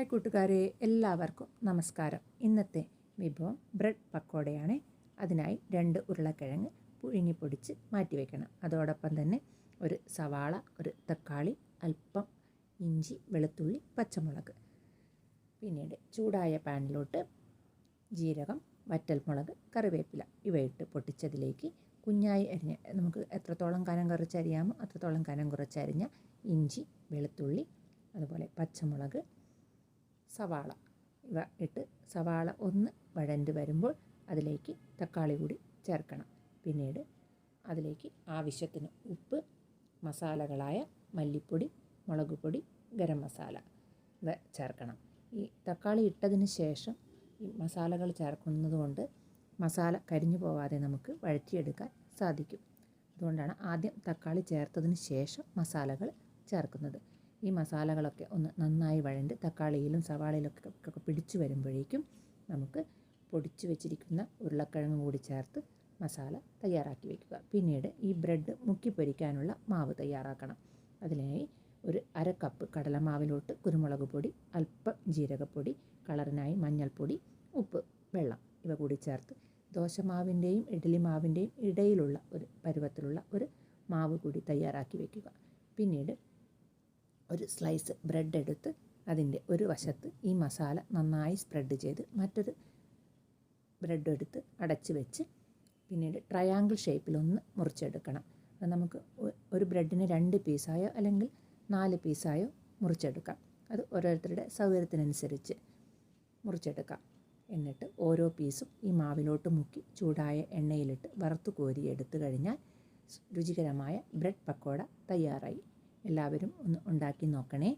Hi കൂട്ടുകാരെ, എല്ലാവർക്കും നമസ്കാരം. ഇന്നത്തെ വിഭവം ബ്രെഡ് പക്കോടയാണ്. അതിനായി 2 ഉരുളക്കിഴങ്ങ് പുഴുങ്ങി പൊടിച്ച് മാറ്റി വയ്ക്കണം. അതോടൊപ്പം തന്നെ ഒരു സവാള, ഒരു തക്കാളി, അല്പം ഇഞ്ചി, വെളുത്തുള്ളി, പച്ചമുളക്. പിന്നീട് ചൂടായ പാനിലോട്ട് ജീരകം, വറ്റൽമുളക്, കറിവേപ്പില ഇവയിട്ട് പൊട്ടിച്ചതിലേക്ക് കുഞ്ഞായി അരിഞ്ഞ, നമുക്ക് എത്രത്തോളം കനം കുറച്ചരിയാമോ അത്രത്തോളം കനം കുറച്ചരിഞ്ഞ ഇഞ്ചി, വെളുത്തുള്ളി, അതുപോലെ പച്ചമുളക്, സവാള ഇവ ഇട്ട് സവാള ഒന്ന് വഴണ്ട് വരുമ്പോൾ അതിലേക്ക് തക്കാളി കൂടി ചേർക്കണം. പിന്നീട് അതിലേക്ക് ആവശ്യത്തിന് ഉപ്പ്, മസാലകളായ മല്ലിപ്പൊടി, മുളക് പൊടി, ഗരം മസാല ഇവ ചേർക്കണം. ഈ തക്കാളി ഇട്ടതിന് ശേഷം ഈ മസാലകൾ ചേർക്കുന്നത് കൊണ്ട് മസാല കരിഞ്ഞു പോവാതെ നമുക്ക് വഴറ്റിയെടുക്കാൻ സാധിക്കും. അതുകൊണ്ടാണ് ആദ്യം തക്കാളി ചേർത്തതിന് ശേഷം മസാലകൾ ചേർക്കുന്നത്. ഈ മസാലകളൊക്കെ ഒന്ന് നന്നായി വഴണ്ട് തക്കാളിയിലും സവാളയിലൊക്കെ പിടിച്ചു വരുമ്പോഴേക്കും നമുക്ക് പൊടിച്ചു വെച്ചിരിക്കുന്ന ഉരുളക്കിഴങ്ങ് കൂടി ചേർത്ത് മസാല തയ്യാറാക്കി വയ്ക്കുക. പിന്നീട് ഈ ബ്രെഡ് മുക്കി പൊരിക്കാനുള്ള മാവ് തയ്യാറാക്കണം. അതിനായി ഒരു 1/2 കപ്പ് കടലമാവിലോട്ട് കുരുമുളക് പൊടി, അല്പം ജീരകപ്പൊടി, കളറിനായി മഞ്ഞൾപ്പൊടി, ഉപ്പ്, വെള്ളം ഇവ കൂടി ചേർത്ത് ദോശമാവിൻ്റെയും ഇഡ്ഡലി മാവിൻ്റെയും ഇടയിലുള്ള ഒരു പരുവത്തിലുള്ള ഒരു മാവ് കൂടി തയ്യാറാക്കി വയ്ക്കുക. പിന്നീട് ഒരു സ്ലൈസ് ബ്രെഡ് എടുത്ത് അതിൻ്റെ ഒരു വശത്ത് ഈ മസാല നന്നായി സ്പ്രെഡ് ചെയ്ത് മറ്റൊരു ബ്രെഡ് എടുത്ത് അടച്ച് വെച്ച് പിന്നീട് ട്രയാങ്കിൾ ഷേപ്പിലൊന്ന് മുറിച്ചെടുക്കണം. അത് നമുക്ക് ഒരു ബ്രെഡിന് 2 പീസായോ അല്ലെങ്കിൽ 4 പീസായോ മുറിച്ചെടുക്കാം. അത് ഓരോരുത്തരുടെ സൗകര്യത്തിനനുസരിച്ച് മുറിച്ചെടുക്കാം. എന്നിട്ട് ഓരോ പീസും ഈ മാവിലോട്ട് മുക്കി ചൂടായ എണ്ണയിലിട്ട് വറുത്ത് കോരി എടുത്തു കഴിഞ്ഞാൽ രുചികരമായ ബ്രെഡ് പക്കോട തയ്യാറായി. എല്ലാവരും ഒന്ന് ഉണ്ടാക്കി നോക്കണേ.